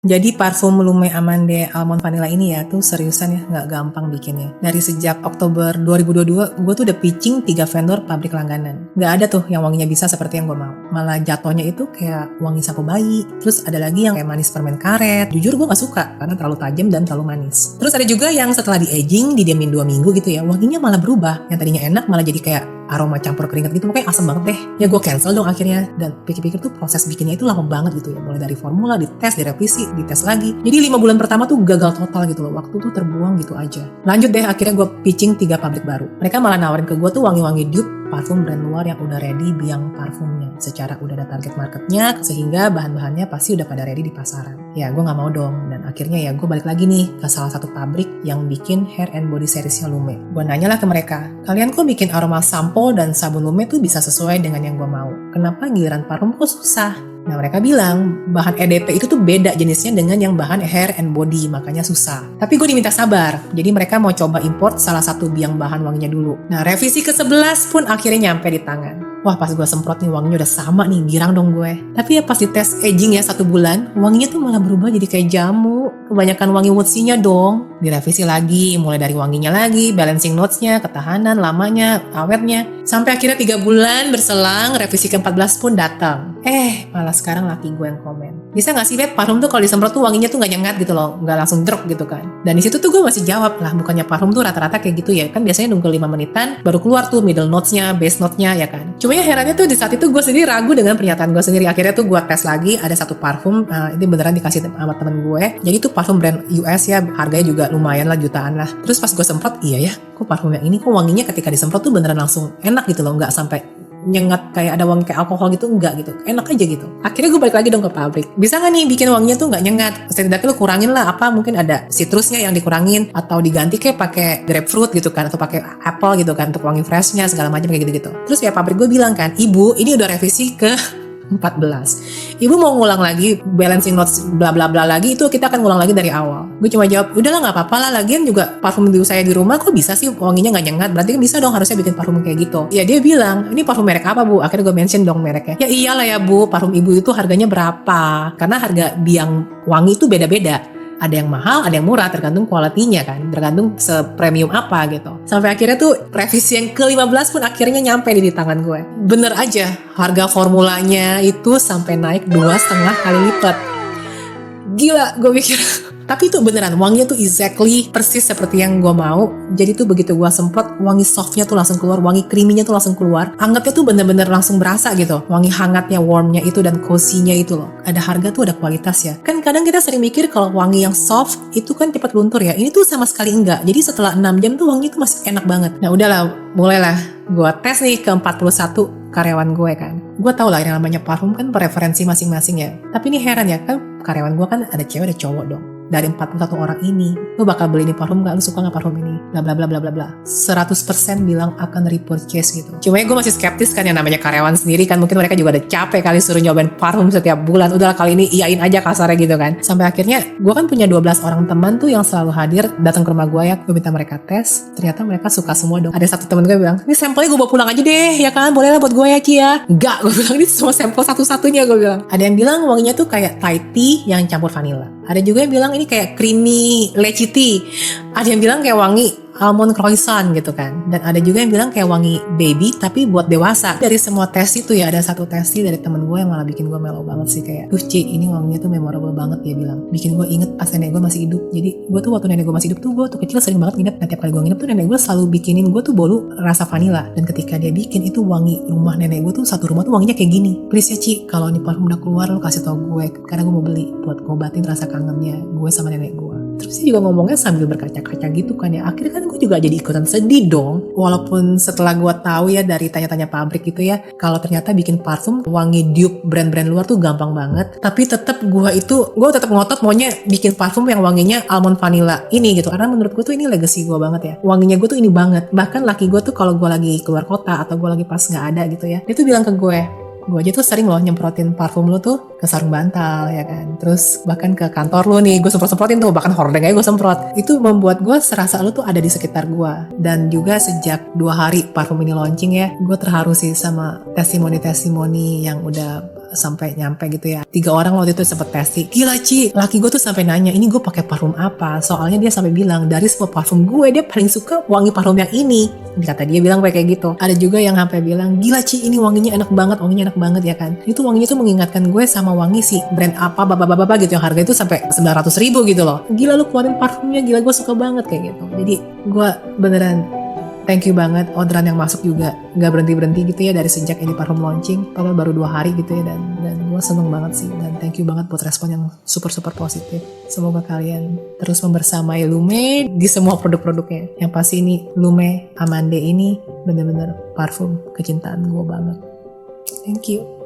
Jadi parfum Lume Amande Almond Vanilla ini ya tuh seriusan ya nggak gampang bikinnya. Dari sejak Oktober 2022 gue tuh udah pitching 3 vendor pabrik langganan. Nggak ada tuh yang wanginya bisa seperti yang gue mau. Malah jatuhnya itu kayak wangi sapu bayi. Terus ada lagi yang kayak manis permen karet. Jujur gue gak suka karena terlalu tajam dan terlalu manis. Terus ada juga yang setelah di aging didiamin 2 minggu gitu ya, wanginya malah berubah. Yang tadinya enak malah jadi kayak aroma campur keringat gitu, pokoknya asam banget deh. Ya gue cancel dong akhirnya. Dan pikir-pikir tuh proses bikinnya itu lama banget gitu ya. Mulai dari formula, dites, direvisi, dites lagi. Jadi 5 bulan pertama tuh gagal total gitu loh. Waktu tuh terbuang gitu aja. Lanjut deh, akhirnya gue pitching 3 pabrik baru. Mereka malah nawarin ke gue tuh wangi-wangi dupe parfum brand luar yang udah ready biang parfumnya. Secara udah ada target marketnya, sehingga bahan-bahannya pasti udah pada ready di pasaran. Ya gue gak mau dong. Dan akhirnya ya gue balik lagi nih ke salah satu pabrik yang bikin hair and body seriesnya Lume. Gue nanyalah ke mereka, kalian kok bikin aroma sampo dan sabun Lume tuh bisa sesuai dengan yang gue mau? Kenapa giliran parfum kok susah? Nah mereka bilang bahan EDP itu tuh beda jenisnya dengan yang bahan hair and body, makanya susah. Tapi gue diminta sabar, jadi mereka mau coba import salah satu biang bahan wanginya dulu. Nah revisi ke-11 pun akhirnya nyampe di tangan. Wah pas gue semprot nih wanginya udah sama nih, girang dong gue. Tapi ya pas dites aging ya 1 bulan, wanginya tuh malah berubah jadi kayak jamu. Kebanyakan wangi woodsy-nya dong. Direvisi lagi, mulai dari wanginya lagi, balancing notes-nya, ketahanan, lamanya, awetnya. Sampai akhirnya 3 bulan berselang, revisi ke-14 pun datang. Malah sekarang laki gue yang komen. Bisa gak sih Beb, parfum tuh kalau disemprot tuh wanginya tuh gak nyengat gitu loh, gak langsung drop gitu kan. Dan disitu tuh gue masih jawab lah, bukannya parfum tuh rata-rata kayak gitu ya. Kan biasanya nunggu 5 menitan, baru keluar tuh middle notes-nya, base note-nya ya kan. Cuma ya herannya tuh di saat itu gue sendiri ragu dengan pernyataan gue sendiri. Akhirnya tuh gue tes lagi, ada satu parfum, ini beneran dikasih sama temen gue. Jadi tuh parfum brand US ya, harganya juga lumayan lah, jutaan lah. Terus pas gue semprot, iya ya, kok parfum yang ini kok wanginya ketika disemprot tuh beneran langsung enak gitu loh, nggak sampai nyengat kayak ada wangi kayak alkohol gitu, enggak gitu, enak aja gitu. Akhirnya gue balik lagi dong ke pabrik, bisa nggak nih bikin wanginya tuh nggak nyengat? Setidaknya lu kurangin lah, apa mungkin ada citrusnya yang dikurangin atau diganti kayak pakai grapefruit gitu kan, atau pakai apple gitu kan untuk wangi freshnya segala macam kayak gitu-gitu. Terus ya pabrik gue bilang kan, ibu ini udah revisi ke 14. Ibu mau ngulang lagi balancing notes bla bla bla lagi, itu kita akan ngulang lagi dari awal. Gue cuma jawab, udahlah nggak apa-apa lah, lagian juga parfum saya di rumah kok bisa sih wanginya nggak nyengat, berarti kan bisa dong harusnya bikin parfum kayak gitu. Ya dia bilang, ini parfum merek apa Bu? Akhirnya gue mention dong mereknya. Ya iyalah ya Bu, parfum ibu itu harganya berapa? Karena harga biang wangi itu beda-beda. Ada yang mahal, ada yang murah, tergantung kualitinya kan, tergantung sepremium apa gitu. Sampai akhirnya tuh revisi yang ke-15 pun akhirnya nyampe di tangan gue. Bener aja, harga formulanya itu sampai naik 2,5 kali lipat. Gila, gue mikir. Tapi itu beneran, wanginya tuh exactly persis seperti yang gue mau. Jadi tuh begitu gue semprot, wangi softnya tuh langsung keluar, wangi creaminya tuh langsung keluar. Hangatnya tuh bener-bener langsung berasa gitu. Wangi hangatnya, warmnya itu dan cozy-nya itu loh. Ada harga tuh ada kualitas ya. Kan kadang kita sering mikir kalau wangi yang soft itu kan cepat luntur ya. Ini tuh sama sekali enggak. Jadi setelah 6 jam tuh wanginya tuh masih enak banget. Nah udahlah, mulailah gue tes nih ke 41 karyawan gue kan. Gue tau lah yang namanya parfum kan preferensi masing-masing ya. Tapi ini heran ya, kan karyawan gue kan ada cewek ada cowok dong. Dari 41 orang ini, lu bakal beli ini parfum gak? Lu suka gak parfum ini? Bla bla bla bla bla bla. 100% bilang akan repurchase gitu. Cuma gue masih skeptis kan, yang namanya karyawan sendiri kan, mungkin mereka juga udah capek kali suruh nyobain parfum setiap bulan. Udahlah kali ini iyain aja kasarnya gitu kan. Sampai akhirnya gue kan punya 12 orang teman tuh yang selalu hadir datang ke rumah gue ya. Gue minta mereka tes, ternyata mereka suka semua dong. Ada satu temen gue bilang, ini sampelnya gue bawa pulang aja deh ya kan, boleh lah buat gue ya Ci ya. Enggak, gue bilang ini semua sampel satu-satunya gue bilang. Ada yang bilang wanginya tuh kayak Thai tea yang campur vanilla. Ada juga yang bilang ini kayak creamy lychee tea. Ada yang bilang kayak wangi almond croissant gitu kan. Dan ada juga yang bilang kayak wangi baby tapi buat dewasa. Dari semua tes itu ya ada satu tes dari temen gue yang malah bikin gue melo banget sih. Kayak Ci ini wanginya tuh memorable banget, dia bilang. Bikin gue inget pas nenek gue masih hidup. Jadi gue tuh waktu nenek gue masih hidup tuh, gue tuh kecil sering banget nginep. Nah tiap kali gue nginep tuh nenek gue selalu bikinin gue tuh bolu rasa vanilla. Dan ketika dia bikin itu wangi rumah nenek gue tuh, satu rumah tuh wanginya kayak gini. Please ya Ci, kalau ini parfum udah keluar lo kasih tau gue, karena gue mau beli buat ngobatin rasa kangennya gue sama nenek gue. Terus dia juga ngomongnya sambil berkaca-kaca gitu kan ya. Akhirnya kan gue juga jadi ikutan sedih dong. Walaupun setelah gue tahu ya dari tanya-tanya pabrik gitu ya, kalau ternyata bikin parfum wangi dupe brand-brand luar tuh gampang banget. Tapi tetap gue tetap ngotot maunya bikin parfum yang wanginya almond vanilla ini gitu. Karena menurut gue tuh ini legacy gue banget ya. Wanginya gue tuh ini banget. Bahkan laki gue tuh kalau gue lagi keluar kota atau gue lagi pas nggak ada gitu ya, dia tuh bilang ke gue aja tuh sering loh nyemprotin parfum lo tuh ke sarung bantal ya kan. Terus bahkan ke kantor lo nih gue semprot-semprotin tuh, bahkan hordeng aja gue semprot. Itu membuat gue serasa lo tuh ada di sekitar gue. Dan juga sejak 2 hari parfum ini launching ya, gue terharu sih sama testimoni-testimoni yang udah sampai nyampe gitu ya. 3 orang waktu itu sempet testing. Gila Ci, laki gue tuh sampai nanya, ini gue pakai parfum apa? Soalnya dia sampai bilang dari semua parfum gue dia paling suka wangi parfum yang ini. Kata dia bilang kayak gitu. Ada juga yang sampai bilang, gila Ci, ini wanginya enak banget ya kan. Itu wanginya tuh mengingatkan gue sama wangi si brand apa baba gitu yang harga itu sampai 900.000 gitu loh. Gila lu keluarin parfumnya, gila gue suka banget kayak gitu. Jadi gue beneran thank you banget. Orderan yang masuk juga gak berhenti gitu ya dari sejak ini parfum launching. Padahal baru 2 hari gitu ya, dan gue seneng banget sih. Dan thank you banget buat respon yang super positif. Semoga kalian terus membersamai Lume di semua produk-produknya. Yang pasti ini Lume Amande ini bener-bener parfum kecintaan gue banget. Thank you.